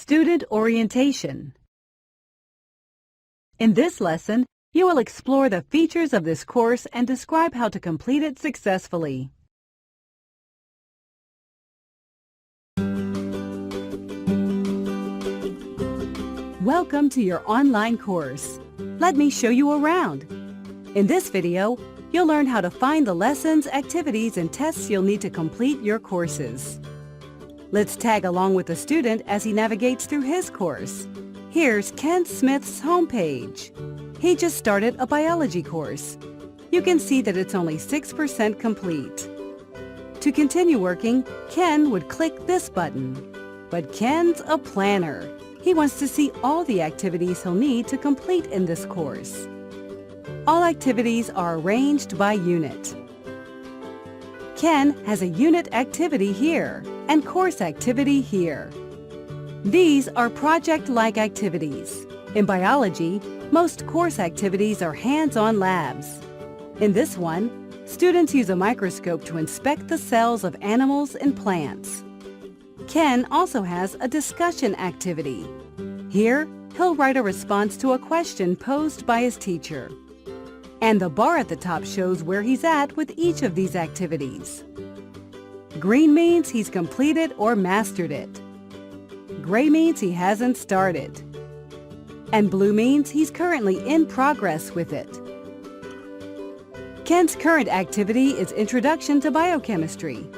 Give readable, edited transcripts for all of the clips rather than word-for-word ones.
Student Orientation. In this lesson, you will explore the features of this course and describe how to complete it successfully. Welcome to your online course. Let me show you around. In this video, you'll learn how to find the lessons, activities, and tests you'll need to complete your courses. Let's tag along with the student as he navigates through his course. Here's Ken Smith's homepage. He just started a biology course. You can see that it's only 6% complete. To continue working, Ken would click this button. But Ken's a planner. He wants to see all the activities he'll need to complete in this course. All activities are arranged by unit. Ken has a unit activity here and course activity here. These are project-like activities. In biology, most course activities are hands-on labs. In this one, students use a microscope to inspect the cells of animals and plants. Ken also has a discussion activity. Here, he'll write a response to a question posed by his teacher. And the bar at the top shows where he's at with each of these activities. Green means he's completed or mastered it. Gray means he hasn't started. And blue means he's currently in progress with it. Ken's current activity is Introduction to Biochemistry.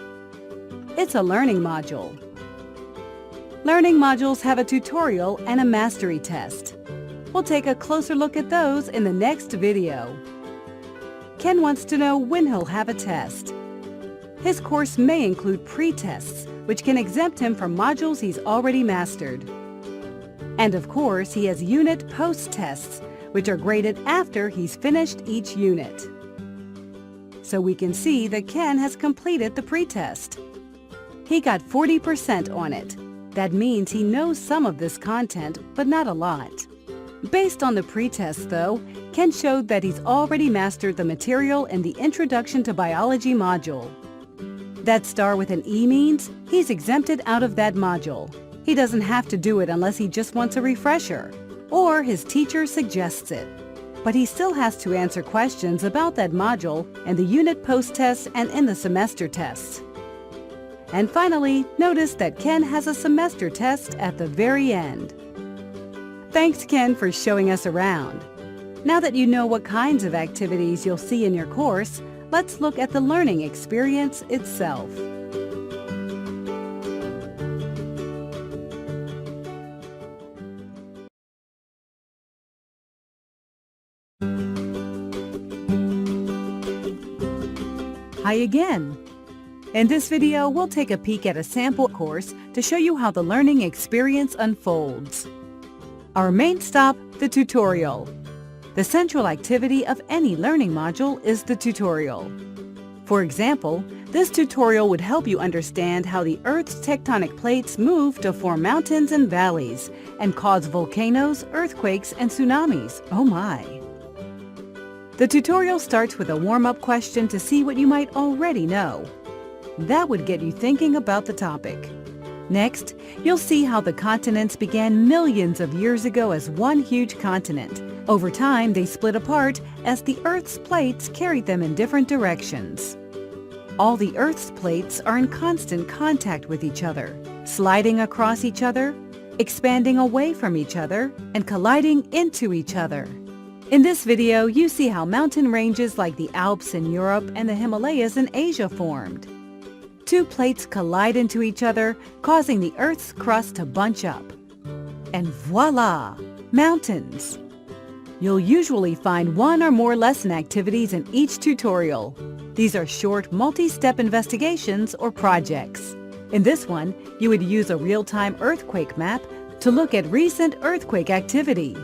It's a learning module. Learning modules have a tutorial and a mastery test. We'll take a closer look at those in the next video. Ken wants to know when he'll have a test. His course may include pre-tests, which can exempt him from modules he's already mastered. And of course, he has unit post-tests, which are graded after he's finished each unit. So we can see that Ken has completed the pre-test. He got 40% on it. That means he knows some of this content, but not a lot. Based on the pretest, though, Ken showed that he's already mastered the material in the Introduction to Biology module. That star with an E means he's exempted out of that module. He doesn't have to do it unless he just wants a refresher, or his teacher suggests it. But he still has to answer questions about that module in the unit post-tests and in the semester tests. And finally, notice that Ken has a semester test at the very end. Thanks, Ken, for showing us around. Now that you know what kinds of activities you'll see in your course, let's look at the learning experience itself. Hi again. In this video, we'll take a peek at a sample course to show you how the learning experience unfolds. Our main stop, the tutorial. The central activity of any learning module is the tutorial. For example, this tutorial would help you understand how the Earth's tectonic plates move to form mountains and valleys and cause volcanoes, earthquakes, and tsunamis. Oh my! The tutorial starts with a warm-up question to see what you might already know. That would get you thinking about the topic. Next, you'll see how the continents began millions of years ago as one huge continent. Over time, they split apart as the Earth's plates carried them in different directions. All the Earth's plates are in constant contact with each other, sliding across each other, expanding away from each other, and colliding into each other. In this video, you see how mountain ranges like the Alps in Europe and the Himalayas in Asia formed. Two plates collide into each other, causing the Earth's crust to bunch up. And voila! Mountains! You'll usually find one or more lesson activities in each tutorial. These are short, multi-step investigations or projects. In this one, you would use a real-time earthquake map to look at recent earthquake activity.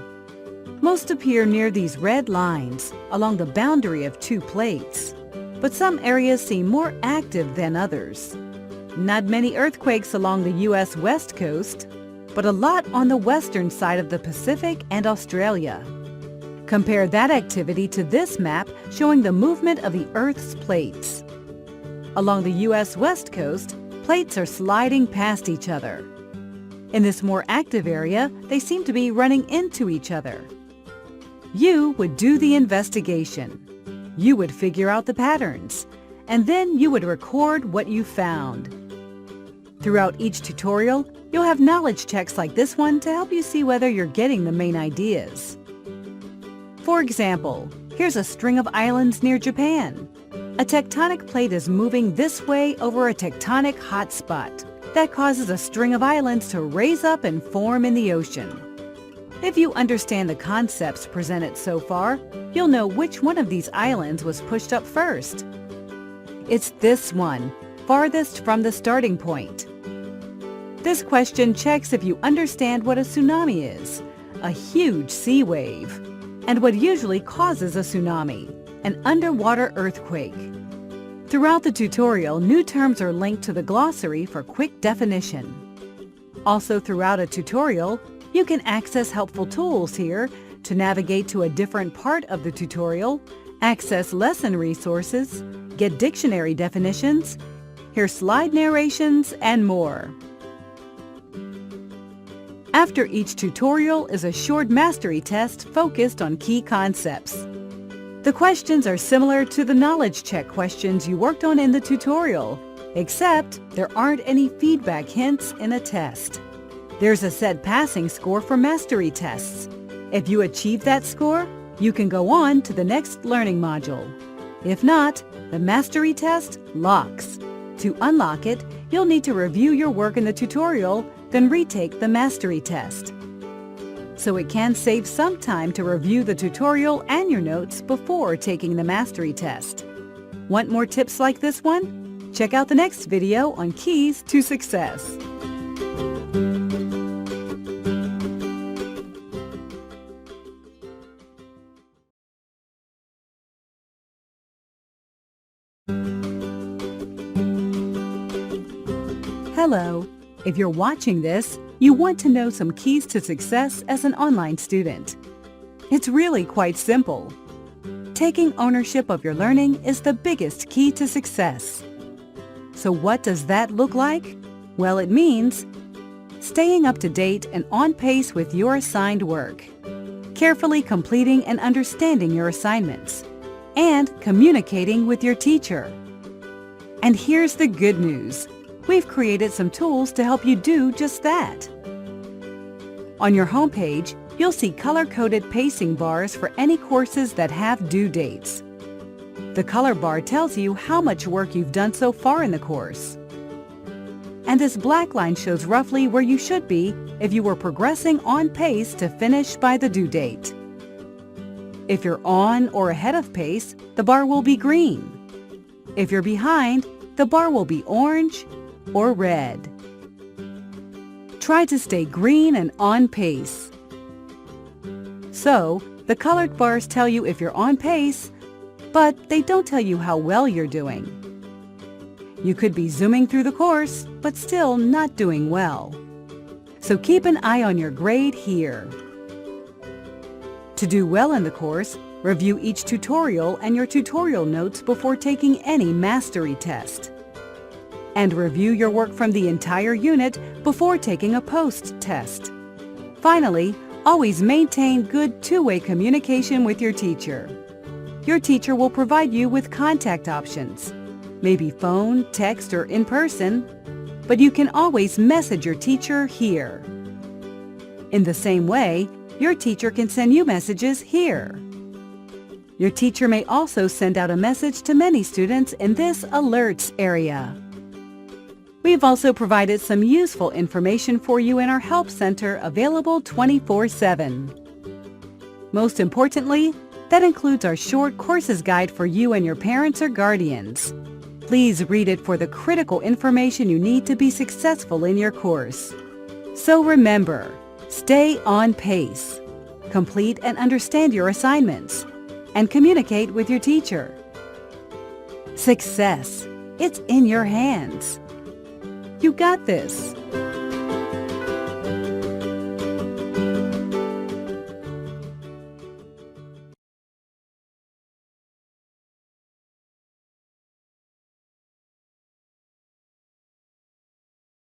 Most appear near these red lines, along the boundary of two plates. But some areas seem more active than others. Not many earthquakes along the U.S. West Coast, but a lot on the western side of the Pacific and Australia. Compare that activity to this map showing the movement of the Earth's plates. Along the U.S. West Coast, plates are sliding past each other. In this more active area, they seem to be running into each other. You would do the investigation. You would figure out the patterns, and then you would record what you found. Throughout each tutorial, you'll have knowledge checks like this one to help you see whether you're getting the main ideas. For example, here's a string of islands near Japan. A tectonic plate is moving this way over a tectonic hotspot. That causes a string of islands to raise up and form in the ocean. If you understand the concepts presented so far, you'll know which one of these islands was pushed up first. It's this one, farthest from the starting point. This question checks if you understand what a tsunami is, a huge sea wave, and what usually causes a tsunami, an underwater earthquake. Throughout the tutorial, new terms are linked to the glossary for quick definition. Also throughout a tutorial, you can access helpful tools here to navigate to a different part of the tutorial, access lesson resources, get dictionary definitions, hear slide narrations, and more. After each tutorial is a short mastery test focused on key concepts. The questions are similar to the knowledge check questions you worked on in the tutorial, except there aren't any feedback hints in a test. There's a set passing score for mastery tests. If you achieve that score, you can go on to the next learning module. If not, the mastery test locks. To unlock it, you'll need to review your work in the tutorial, then retake the mastery test. So it can save some time to review the tutorial and your notes before taking the mastery test. Want more tips like this one? Check out the next video on keys to success. Hello. If you're watching this, you want to know some keys to success as an online student. It's really quite simple. Taking ownership of your learning is the biggest key to success. So what does that look like? Well, it means staying up to date and on pace with your assigned work, carefully completing and understanding your assignments, and communicating with your teacher. And here's the good news. We've created some tools to help you do just that. On your homepage, you'll see color-coded pacing bars for any courses that have due dates. The color bar tells you how much work you've done so far in the course. And this black line shows roughly where you should be if you were progressing on pace to finish by the due date. If you're on or ahead of pace, the bar will be green. If you're behind, the bar will be orange or red. Try to stay green and on pace. So, the colored bars tell you if you're on pace, but they don't tell you how well you're doing. You could be zooming through the course, but still not doing well. So keep an eye on your grade here. To do well in the course, review each tutorial and your tutorial notes before taking any mastery test. And review your work from the entire unit before taking a post-test. Finally, always maintain good two-way communication with your teacher. Your teacher will provide you with contact options, maybe phone, text, or in person, but you can always message your teacher here. In the same way, your teacher can send you messages here. Your teacher may also send out a message to many students in this alerts area. We've also provided some useful information for you in our Help Center available 24/7. Most importantly, that includes our short courses guide for you and your parents or guardians. Please read it for the critical information you need to be successful in your course. So remember, stay on pace, complete and understand your assignments, and communicate with your teacher. Success, it's in your hands. You got this.